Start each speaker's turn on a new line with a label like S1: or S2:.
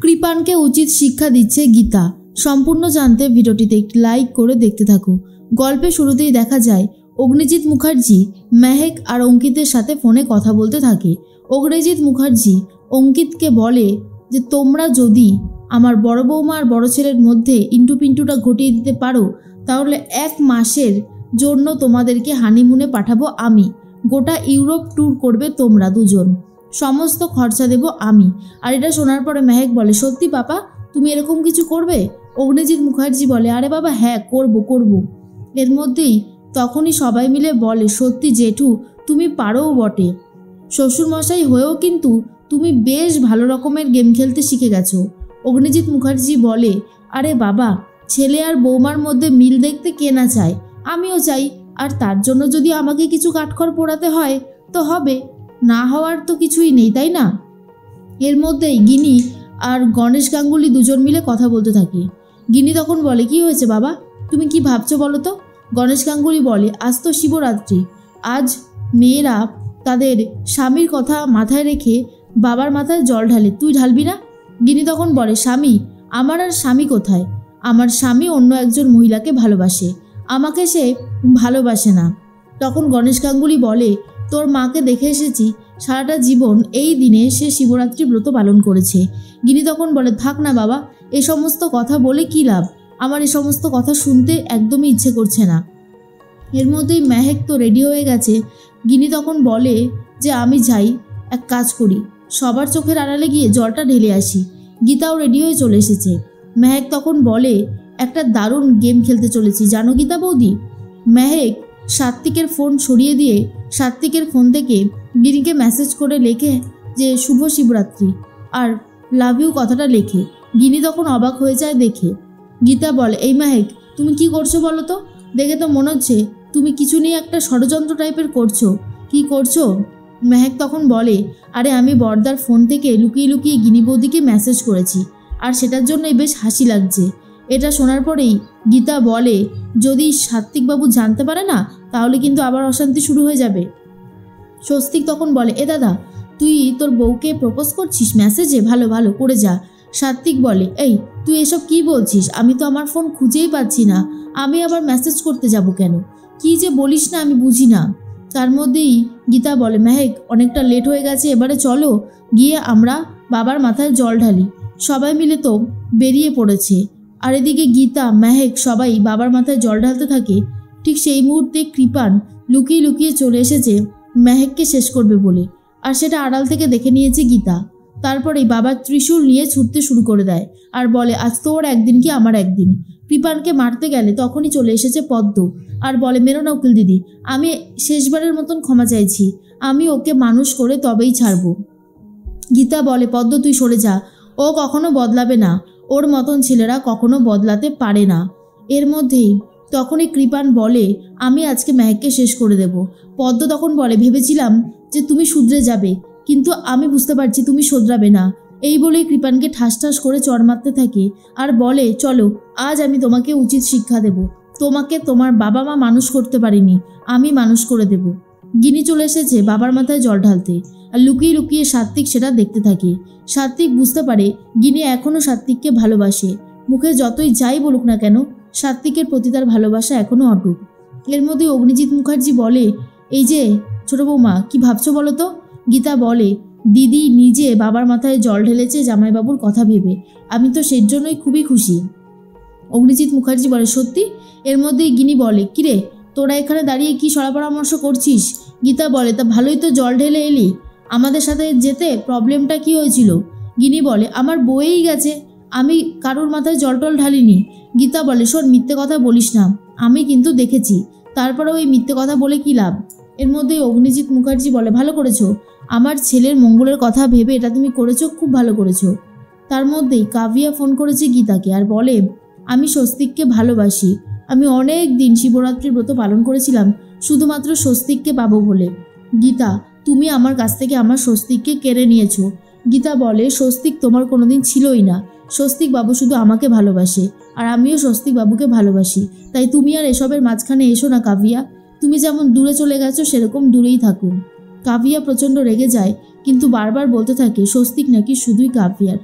S1: কৃপানকে উচিত শিক্ষা দিচ্ছে গীতা। সম্পূর্ণ জানতে ভিডিওটিতে একটি লাইক করে দেখতে থাকো। গল্পে শুরুতেই দেখা যায় অগ্নিজিৎ মুখার্জি মেহেক আর অঙ্কিতের সাথে ফোনে কথা বলতে থাকে। অগ্নিজিৎ মুখার্জি অঙ্কিতকে বলে যে তোমরা যদি আমার বড় বৌমা আর বড় ছেলের মধ্যে ইন্টু পিন্টুটা ঘটিয়ে দিতে পারো তাহলে 1 মাসের জন্য তোমাদেরকে হানিমুনে পাঠাবো আমি। গোটা ইউরোপ ট্যুর করবে তোমরা দুজন, সমস্ত খরচা দেব আমি। আর এটা শোনার পরে মেহেক বলে সত্যি পাপা তুমি এরকম কিছু করবে? অগ্নিজিৎ মুখার্জি বলে আরে বাবা হ্যাঁ করব। এর মধ্যেই তখনই সবাই মিলে বলে সত্যি জেঠু তুমি পারোও বটে, শ্বশুরমশাই হয়েও কিন্তু তুমি বেশ ভালো রকমের গেম খেলতে শিখে গেছো। অগ্নিজিৎ মুখার্জি বলে আরে বাবা ছেলে আর বৌমার মধ্যে মিল দেখতে কে না চায়, আমিও চাই। আর তার জন্য যদি আমাকে কিছু কাঠখড় পোড়াতে হয় তো হবে, না হওয়ার তো কিছুই নেই তাই না। এর মধ্যেই গিনি আর গণেশ গাঙ্গুলি দুজন মিলে কথা বলতে থাকে। গিনি তখন বলে কি হয়েছে বাবা, তুমি কি ভাবছো বলো তো? গণেশ গাঙ্গুলি বলে আজ তো শিবরাত্রি, আজ মেয়েরা তাদের স্বামীর কথা মাথায় রেখে বাবার মাথায় জল ঢালে, তুই ঢালবি না? গিনি তখন বলে স্বামী, আমার আর স্বামী কোথায়? আমার স্বামী অন্য একজন মহিলাকে ভালোবাসে, আমাকে সে ভালোবাসে না। তখন গণেশ গাঙ্গুলি বলে তোর মাকে দেখে এসেছি, সারাটা জীবন এই দিনে সে শিবরাত্রি ব্রত পালন করেছে। গিনি তখন বলে থাক না বাবা, এ সমস্ত কথা বলে কি লাভ, আমার এ সমস্ত কথা শুনতে একদমই ইচ্ছে করছে না। এর মধ্যেই মেহেক তো রেডি হয়ে গেছে। গিনি তখন বলে যে আমি যাই, এক কাজ করি, সবার চোখের আড়ালে গিয়ে জলটা ঢেলে আসি। গীতাও রেডি হয়ে চলে এসেছে। মেহেক তখন বলে একটা দারুণ গেম খেলতে চলেছি জানো গীতা বৌদি। মেহেক সাত্বিকের ফোন সরিয়ে দিয়ে সাত্বিকের ফোন থেকে গিনিকে মেসেজ করে লেখে যে শুভ শিবরাত্রি আর লাভ ইউ কথাটা লেখে। গিনি তখন অবাক হয়ে যায় দেখে। গীতা বলে এই মেহেক তুমি কি করছো বলো তো, দেখে তো মনে হচ্ছে তুমি কিছু নিয়ে একটা ষড়যন্ত্র টাইপের করছো, কি করছো? মেহেক তখন বলে আরে আমি বর্দার ফোন থেকে লুকিয়ে লুকিয়ে গিনি বৌদিকে মেসেজ করেছি আর সেটার জন্যই বেশ হাসি লাগছে। এটা শোনার পরেই গীতা বলে যদি সাত্বিকবাবু জানতে পারে না তাহলে কিন্তু আবার অশান্তি শুরু হয়ে যাবে। স্বস্তিক তখন বলে এ দাদা তুই তোর বউকে প্রপোজ করছিস মেসেজে, ভালো করে যা। সাত্বিক বলে এই তুই এসব কি বলছিস, আমি তো আমার ফোন খুঁজেই পাচ্ছি না, আমি আবার মেসেজ করতে যাব কেন, কি যে বলিস না আমি বুঝি না। তার মধ্যেই গীতা বলে মেহেক অনেকটা লেট হয়ে গেছে, এবারে চলো গিয়ে আমরা বাবার মাথায় জল ঢালি। সবাই মিলে তো বেরিয়ে পড়েছে। আর এদিকে গীতা মেহেক সবাই বাবার মাথায় জল ঢালতে থাকে। ঠিক সেই মুহূর্তে কৃপান লুকিয়ে লুকিয়ে চলে এসেছে মেহেককে শেষ করবে বলে, আর সেটা আড়াল থেকে দেখে নিয়েছে গীতা। তারপরেই বাবার ত্রিশূল নিয়ে ছুটতে শুরু করে দেয় আর বলে আজ তোর একদিন কি আমার একদিন। কৃপানকে মারতে গেলে তখনই চলে এসেছে পদ্ম আর বলে মেরো না উকিল দিদি, আমি শেষবারের মতন ক্ষমা চাইছি, আমি ওকে মানুষ করে তবেই ছাড়বো। গীতা বলে পদ্ম তুই সরে যা, ও কখনো বদলাবে না, ওর মতন ছেলেরা কখনো বদলাতে পারে না। এর মধ্যেই তখনই কৃপান বলে আমি আজকে মেহেককে শেষ করে দেব। পদ্ম তখন বলে ভেবেছিলাম যে তুমি শুধরে যাবে, কিন্তু আমি বুঝতে পারছি তুমি শোধরাবে না। এই বলেই কৃপানকে ঠাস ঠাস করে চড় মারতে থাকে আর বলে চলো আজ আমি তোমাকে উচিত শিক্ষা দেব, তোমাকে তোমার বাবা মা মানুষ করতে পারেনি, আমি মানুষ করে দেব। গিনি চলে এসেছে বাবার মাথায় জল ঢালতে আর লুকিয়ে লুকিয়ে সাত্বিক সেটা দেখতে থাকে। সাত্বিক বুঝতে পারে গিনি এখনও সাত্বিককে ভালোবাসে, মুখে যতই যাই বলুক না কেন সাত্বিকের প্রতি তার ভালোবাসা এখনও অটুট। এর মধ্যে অগ্নিজিৎ মুখার্জি বলে এই যে ছোট বৌমা কি ভাবছো বলো তো? গীতা বলে দিদি নিজে বাবার মাথায় জল ঢেলেছে জামাইবাবুর কথা ভেবে, আমি তো সেই জন্যই খুবই খুশি। অগ্নিজিৎ মুখার্জি বলে সত্যি? এর মধ্যেই গিনি বলে কিরে তোরা এখানে দাঁড়িয়ে কি সলা পরামর্শ করছিস? গীতা বলে তা ভালোই তো জল ঢেলে এলি, আমাদের সাথে যেতে প্রবলেমটা কি হয়েছিল? গিনি বলে আমার বয়েই গেছে, আমি কারোর মাথায় জল টল ঢালিনি। গীতা বলে শোন মিথ্যে কথা বলিস না, আমি কিন্তু দেখেছি, তারপরে ওই মিথ্যে কথা বলে কি লাভ? এর মধ্যেই অগ্নিজিৎ মুখার্জি বলে ভালো করেছো, আমার ছেলের মঙ্গলের কথা ভেবে এটা তুমি করেছো, খুব ভালো করেছো। তার মধ্যেই কাভিয়া ফোন করেছে গীতাকে আর বলে আমি স্বস্তিককে ভালোবাসি, আমি অনেক দিন শিবরাত্রির ব্রত পালন করেছিলাম শুধুমাত্র স্বস্তিককে পাবো বলে। গীতা তুমি আমার কাছ থেকে আমার স্বস্তিককে কেড়ে নিয়েছো। গীতা বলে স্বস্তিক তোমার কোনোদিন ছিলই না, স্বস্তিক বাবু শুধু আমাকে ভালোবাসে আর আমিও স্বস্তিক বাবুকে ভালোবাসি, তাই তুমি আর এসবের মাঝখানে এসো না কাভিয়া, তুমি যেমন দূরে চলে গেছো সেরকম দূরেই থাকো। কাভিয়া প্রচণ্ড রেগে যায় কিন্তু বারবার বলতে থাকে স্বস্তিক নাকি শুধুই কাভিয়ার।